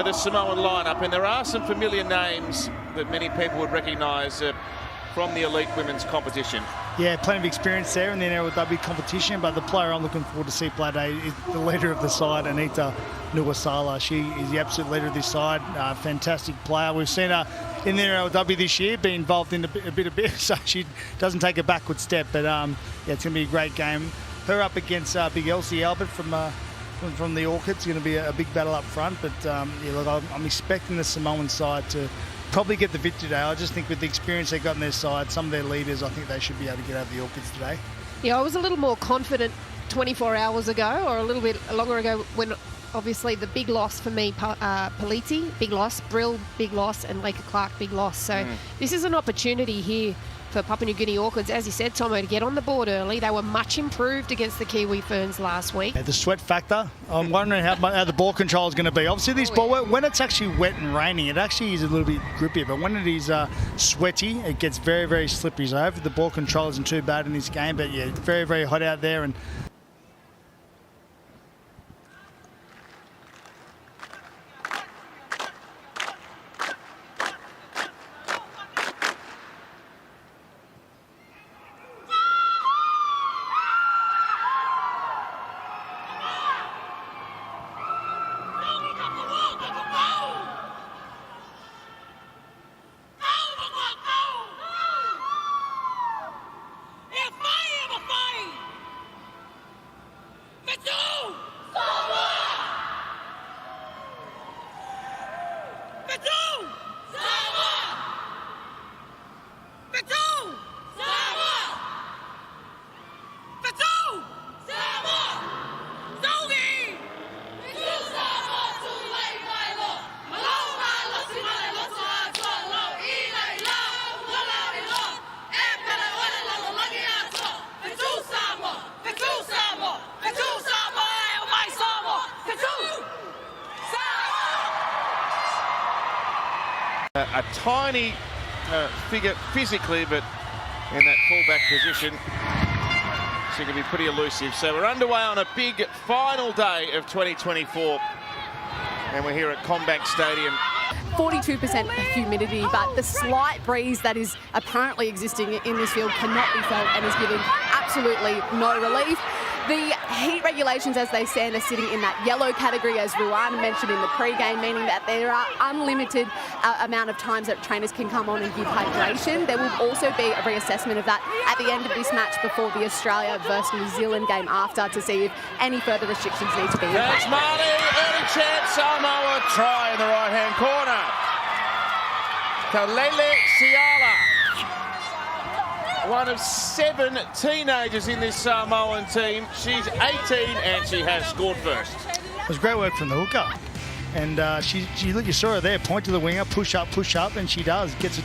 the Samoan lineup, and there are some familiar names that many people would recognise from the elite women's competition. Yeah, plenty of experience there in the NRLW competition, but the player I'm looking forward to see play today is the leader of the side, Anita Nuwasala. She is the absolute leader of this side, fantastic player. We've seen her in the NRLW this year, be involved in a bit of business, so she doesn't take a backward step, but yeah, it's going to be a great game. Her up against Big Elsie Albert from the Orchids, going to be a big battle up front, but yeah, look, I'm expecting the Samoan side to probably get the victory today. I just think with the experience they got on their side, some of their leaders, I think they should be able to get over the Orchids today. Yeah, I was a little more confident 24 hours ago, or a little bit longer ago, when obviously the big loss for me, Politi, big loss, Brill, big loss, and Laker Clark, big loss. So this is an opportunity here for Papua New Guinea Orchids, as you said, Tomo, to get on the board early. They were much improved against the Kiwi Ferns last week. Yeah, the sweat factor, I'm wondering how the ball control is going to be. Obviously, this ball, when it's actually wet and raining, it actually is a little bit grippier, but when it is sweaty, it gets very, very slippery. So hopefully the ball control isn't too bad in this game, but yeah, very, very hot out there. And a tiny figure physically, but in that fullback position, she can be pretty elusive. So we're underway on a big final day of 2024, and we're here at Combank Stadium. 42% humidity, but the slight breeze that is apparently existing in this field cannot be felt and is giving absolutely no relief. The heat regulations as they stand are sitting in that yellow category, as Ruan mentioned in the pre-game, meaning that there are unlimited amount of times that trainers can come on and give hydration. There will also be a reassessment of that at the end of this match before the Australia versus New Zealand game after, to see if any further restrictions need to be in place. That's Marley, early chance, Samoa try in the right-hand corner. Kalele Siala, one of 7 teenagers in this Samoan team. She's 18 and she has scored first. It was great work from the hooker. And you saw her there, point to the winger, push up, and she does. Gets a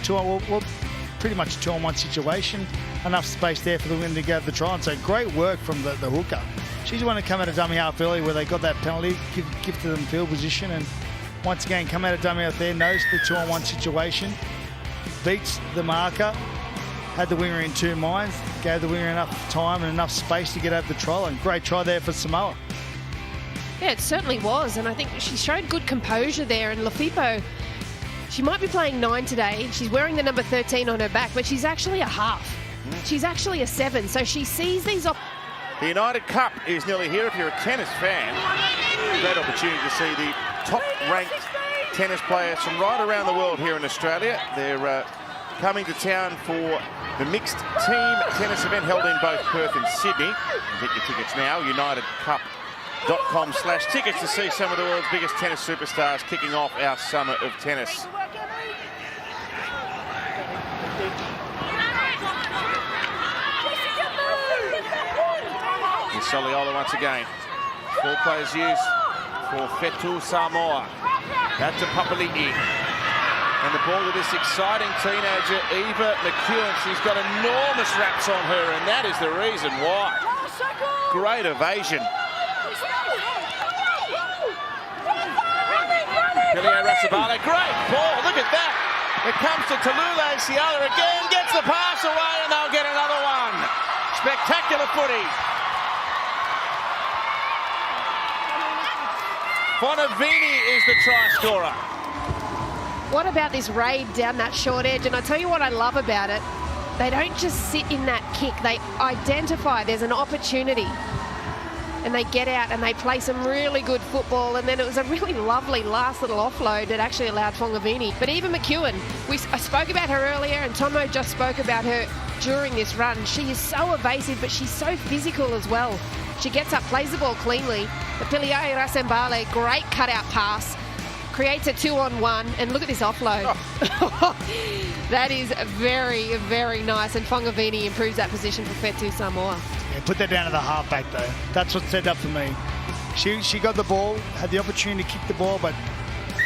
pretty much a 2-on-1 situation. Enough space there for the winger to go the try. And so great work from the hooker. She's the one to come out of dummy half early where they got that penalty, give to them field position. And once again, come out of dummy half there, knows the 2-on-1 situation, beats the marker. Had the winger in 2 minds, gave the winger enough time and enough space to get over the try, and great try there for Samoa. Yeah, it certainly was, and I think she showed good composure there. And Lafipo, she might be playing 9 today. She's wearing the number 13 on her back, but she's actually a half. She's actually a 7, so she sees these. The United Cup is nearly here if you're a tennis fan. Great opportunity to see the top-ranked tennis players from right around the world here in Australia. They're coming to town for the mixed team tennis event held in both Perth and Sydney. Get your tickets now, unitedcup.com/tickets, to see some of the world's biggest tennis superstars kicking off our summer of tennis. Soliola once again. 4 players used for Fetu Samoa. Out to Papali'i. And the ball to this exciting teenager, Eva McEwen. She's got enormous wraps on her, and that is the reason why. Great evasion. Pilio Rasabale, great ball, look at that. It comes to Talule Siala again, gets the pass away, and they'll get another one. Spectacular footy. Fonavini is the try scorer. What about this raid down that short edge? And I tell you what I love about it. They don't just sit in that kick. They identify there's an opportunity. And they get out and they play some really good football. And then it was a really lovely last little offload that actually allowed Fonavini. But even McEwen, I spoke about her earlier, and Tomo just spoke about her during this run. She is so evasive, but she's so physical as well. She gets up, plays the ball cleanly. But Piliai Rasembale, great cutout pass, creates a 2-on-1, and look at this offload. Oh. That is very, very nice, and Fonavini improves that position for Fetu Samoa. Yeah, put that down to the halfback though. That's what set up for me. She got the ball, had the opportunity to kick the ball, but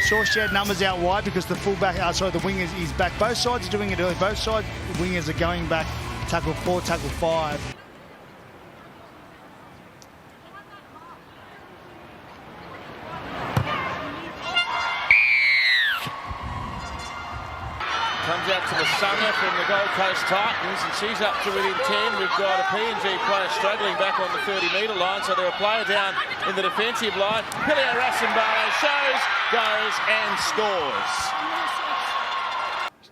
saw she had numbers out wide because the fullback, the wingers is back. Both sides are doing it early. Both sides, the wingers are going back, tackle 4, tackle 5. Comes out to the Sunner from the Gold Coast Titans, and she's up to within 10. We've got a PNG player struggling back on the 30-metre line, so they're a player down in the defensive line. Pilia Rasembale shows, goes and scores.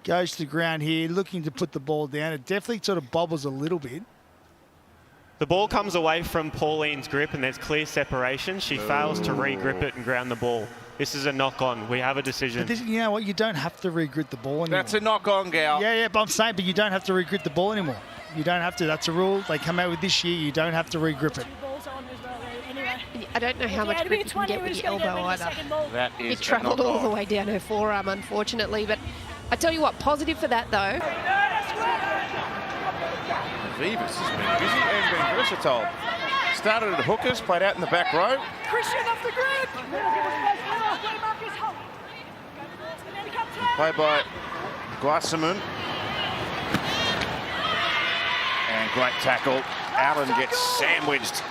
Goes to the ground here, looking to put the ball down. It definitely sort of bobbles a little bit. The ball comes away from Pauline's grip and there's clear separation. She fails to re-grip it and ground the ball. This is a knock-on. We have a decision. But you know what? You don't have to re-grip the ball anymore. That's a knock-on, Gal. Yeah, but I'm saying, but you don't have to re-grip the ball anymore. You don't have to. That's a rule they come out with this year. You don't have to re-grip it. I don't know how much grip you can get with your elbow either. That is It travelled all the way down her forearm, unfortunately. But I tell you what, positive for that though. Vivas has been busy and been versatile. Started at hookers, played out in the back row. Christian off the grid. Played by Guasamun. And great tackle. Allen gets sandwiched.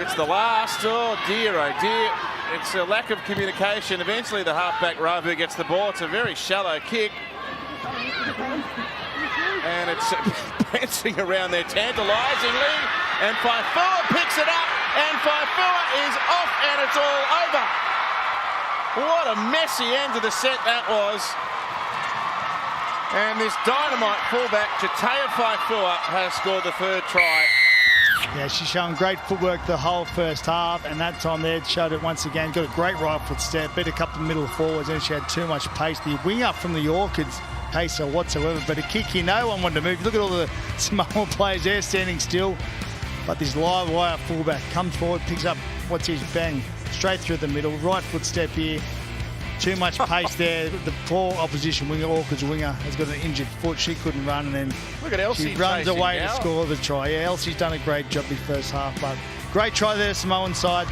It's the last. Oh dear, oh dear. It's a lack of communication. Eventually the halfback Ravu gets the ball. It's a very shallow kick. And it's bouncing around there tantalisingly. And Faifua picks it up. And Faifua is off and it's all over. What a messy end to the set that was. And this dynamite fullback, Jatea Faifua, has scored the third try. Yeah, she's shown great footwork the whole first half, and that time there showed it once again. Got a great right foot step, beat a couple of middle forwards, and she had too much pace. The wing up from the Orchids, pace her whatsoever, but a kick here, no one wanted to move. Look at all the Samoan players there standing still. But this live wire fullback comes forward, picks up what's his bang, straight through the middle, right foot step here. Too much pace there. The poor opposition winger, Orchids winger, has got an injured foot. She couldn't run, and then Look at Elsie she runs away now to score the try. Yeah, Elsie's done a great job the first half, but great try there, Samoan side.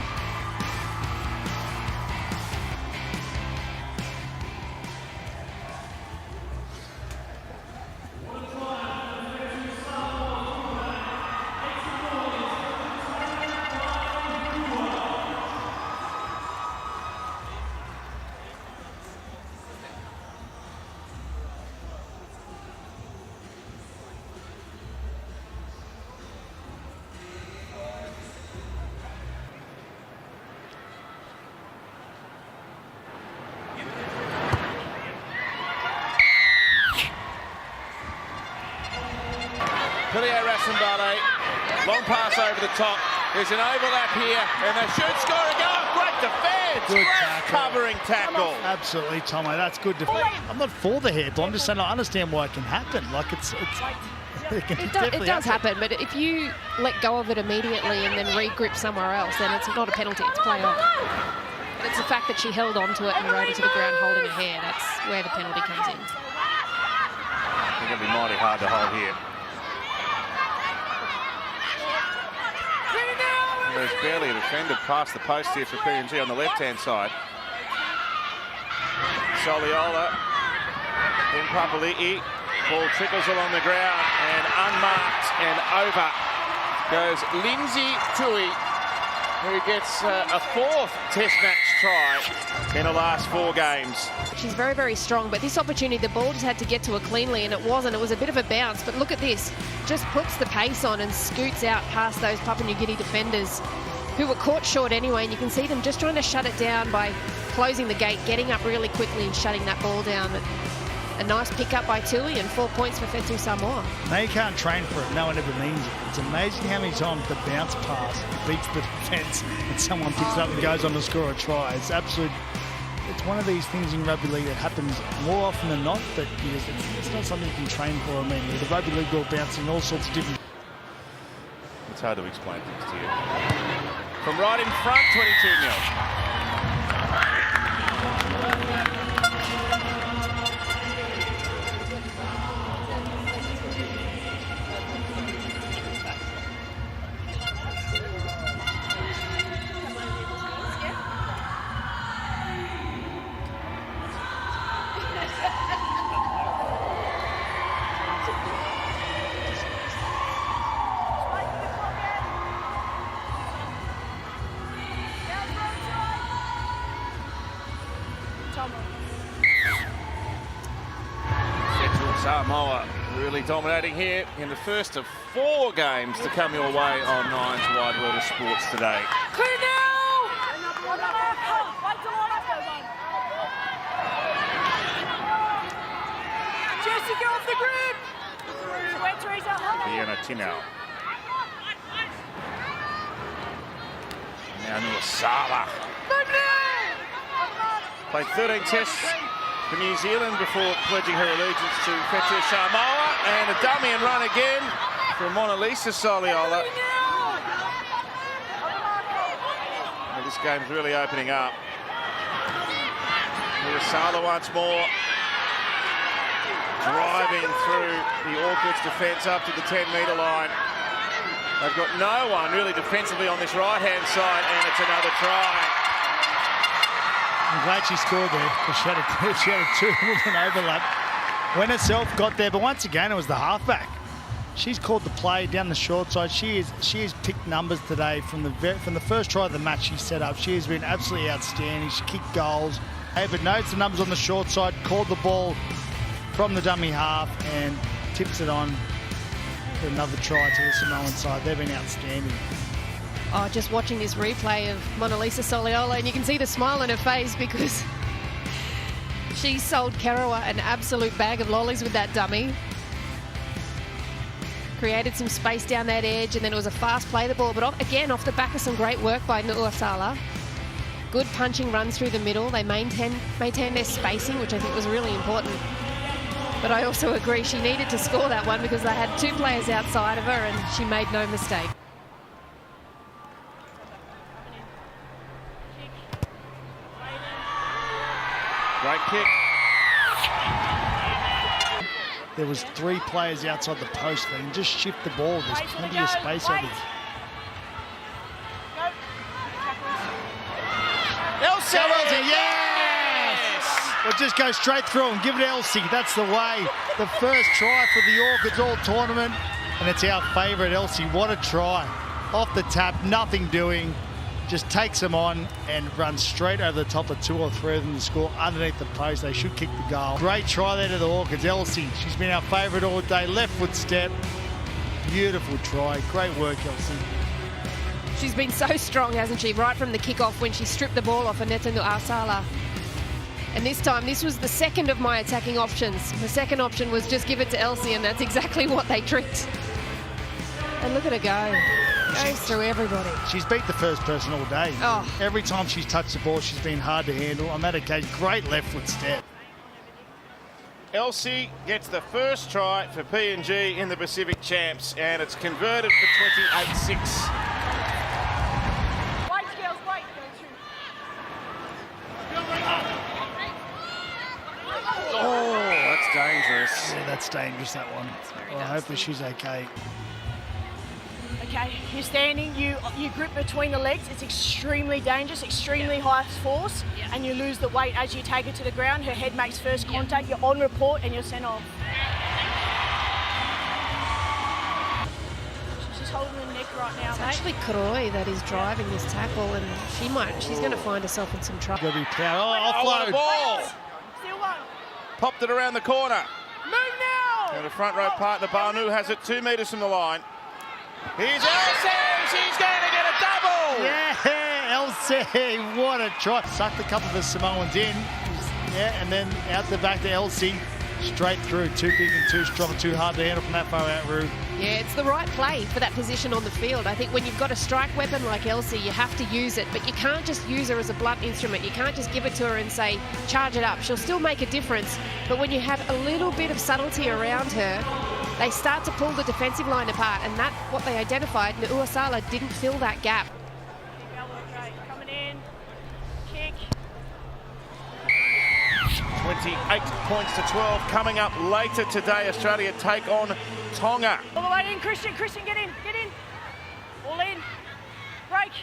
Pilia Rasembale, long pass over the top. There's an overlap here, and they should score a goal. Great defence, Good great tackle. covering tackle. Absolutely, Tomo. That's good defence. I'm not for the hair, but I'm just saying I understand why it can happen. Like it It does happen, but if you let go of it immediately and then re-grip somewhere else, then it's not a penalty, it's play on. It's the fact that she held onto it and rode it to the ground holding her hair. That's where the penalty comes in. I think it'll be mighty hard to hold here. There's barely a defender past the post here for PNG on the left-hand side. Soliola, then Papali'i. Ball trickles along the ground and unmarked and over goes Lindsay Tui. who gets a fourth Test match try in the last 4 games. She's very, very strong, but this opportunity, the ball just had to get to her cleanly, and it wasn't. It was a bit of a bounce, but look at this. Just puts the pace on and scoots out past those Papua New Guinea defenders who were caught short anyway, and you can see them just trying to shut it down by closing the gate, getting up really quickly and shutting that ball down. A nice pick up by Tui and 4 points for Fetu Samoa. No, you can't train for it. No one ever means it. It's amazing how many times the bounce pass beats the defence and someone picks it up and goes on to score a try. It's absolute. It's one of these things in rugby league that happens more often than not, but because it's not something you can train for. I mean, the rugby league ball bouncing all sorts of different. It's hard to explain things to you. From right in front, 22-0. Fetu Samoa really dominating here in the first of 4 games to come your way on Nine's Wide World of Sports today. Jesse, go off the grid! Vienna Tinau. Now Nuasala. Played 13 tests for New Zealand before pledging her allegiance to Fetu Samoa, and a dummy and run again from Mona Lisa Soliola. Well, this game's really opening up. Nuasala once more, driving through the Orchids defence up to the 10-metre line. They've got no one really defensively on this right-hand side, and it's another try. I'm glad she scored there because she had a 2-woman overlap. When herself got there, but once again, it was the halfback. She's called the play down the short side. She has picked numbers today from the first try of the match she set up. She has been absolutely outstanding. She kicked goals. But notes the numbers on the short side, called the ball from the dummy half and tips it on for another try to the Samoan side. They've been outstanding. Oh, just watching this replay of Mona Lisa Soliola, and you can see the smile on her face because she sold Karawa an absolute bag of lollies with that dummy. Created some space down that edge, and then it was a fast play the ball, but again, off the back of some great work by Nuasala. Good punching runs through the middle. They maintain their spacing, which I think was really important. But I also agree she needed to score that one because they had 2 players outside of her, and she made no mistake. Great kick. There was 3 players outside the post. They can just shift the ball. There's plenty of space over there. Elsie! Yes! Well, just go straight through and give it to Elsie. That's the way. The first try for the Orchids all tournament, and it's our favourite Elsie. What a try. Off the tap, nothing doing. Just takes them on and runs straight over the top of 2 or 3 of them to score underneath the post. They should kick the goal. Great try there to the Orchids. Elsie, she's been our favourite all day. Left foot step. Beautiful try. Great work, Elsie. She's been so strong, hasn't she? Right from the kick-off when she stripped the ball off Aneta Nuasala. And this time, this was the second of my attacking options. The second option was just give it to Elsie, and that's exactly what they tricked. And look at her go. Goes through everybody. She's beat the first person all day. Oh. Every time she's touched the ball, she's been hard to handle. On that occasion, great left foot step. Elsie gets the first try for PNG in the Pacific Champs, and it's converted for 28-6. Oh, that's dangerous. Yeah, that's dangerous, that one. Well, hopefully she's okay. Okay, you're standing, you grip between the legs. It's extremely dangerous, extremely high force, and you lose the weight as you take it to the ground. Her head makes first contact, you're on report, and you're sent off. She's just holding the neck right now, It's mate. actually Koroi that is driving this tackle, and she's going to find herself in some trouble. Got to be power. Oh, what a Offload. ball! Still one. Popped it around the corner. Move now! And the front row partner, Banu, has it 2 metres from the line. Here's Elsie! She's going to get a double! Yeah, Elsie, what a try. Sucked a couple of the Samoans in. Yeah, and then out the back to Elsie. Straight through. Too big and too strong, too hard to handle from that far out, Rue. Yeah, it's the right play for that position on the field. I think when you've got a strike weapon like Elsie, you have to use it, but you can't just use her as a blunt instrument. You can't just give it to her and say, charge it up. She'll still make a difference, but when you have a little bit of subtlety around her, they start to pull the defensive line apart, and that's what they identified. Nu'uausala didn't fill that gap. Okay, coming in. Kick. 28 points to 12 coming up later today. Australia take on Tonga. All the way in, Christian. Christian, get in. Get in. All in. Break.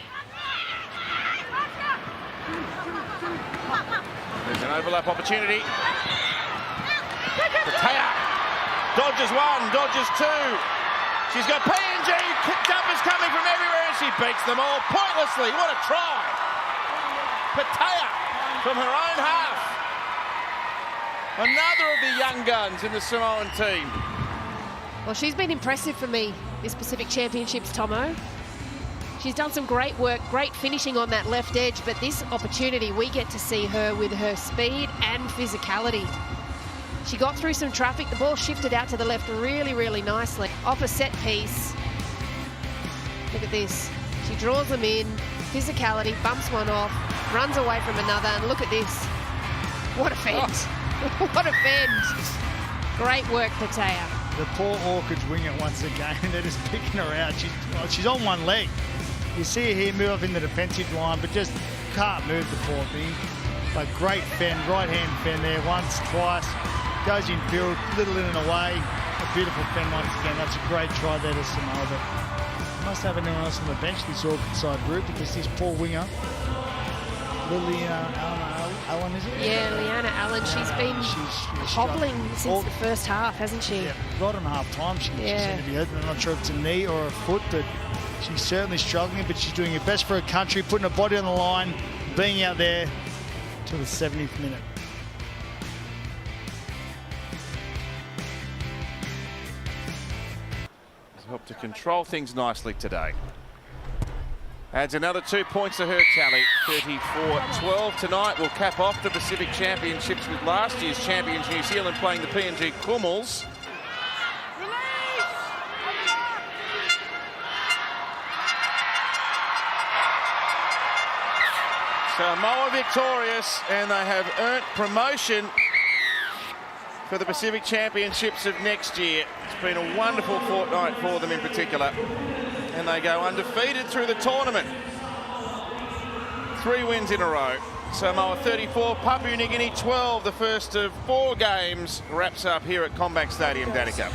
There's an overlap opportunity. Patea dodges one, dodges two. She's got PNG jumpers coming from everywhere, and she beats them all pointlessly. What a try. Patea from her own half. Another of the young guns in the Samoan team. Well, she's been impressive for me this Pacific Championships, Tomo. She's done some great work, great finishing on that left edge, but this opportunity, we get to see her with her speed and physicality. She got through some traffic, the ball shifted out to the left really, really nicely. Off a set piece. Look at this. She draws them in, physicality, bumps one off, runs away from another, and look at this. What a fend. What a fend. Great work, Patea. The poor Orchids winger once again. They're just picking her out. She's on one leg. You see her here move up in the defensive line, but just can't move the poor thing. But great fend, right hand fend there, once, twice. Goes in field, little in and away. A beautiful fend once again. That's a great try there to Samoa. But must have anyone else on the bench this Orchid side group, because this poor winger, Allen, is it? Yeah, Leanna Allen, she's been hobbling since the first half, hasn't she? Yeah, right on half time she seemed to be hurt. I'm not sure if it's a knee or a foot, but she's certainly struggling, but she's doing her best for her country, putting her body on the line, being out there till the 70th minute. Helped to control things nicely today. Adds another 2 points to her tally. 34-12 tonight. Will cap off the Pacific Championships with last year's champions New Zealand playing the PNG Kummels. Samoa victorious, and they have earned promotion for the Pacific Championships of next year. It's been a wonderful fortnight for them in particular, and they go undefeated through the tournament. 3 wins in a row. Samoa 34, Papua New Guinea 12. The first of 4 games wraps up here at Combank Stadium, Danica.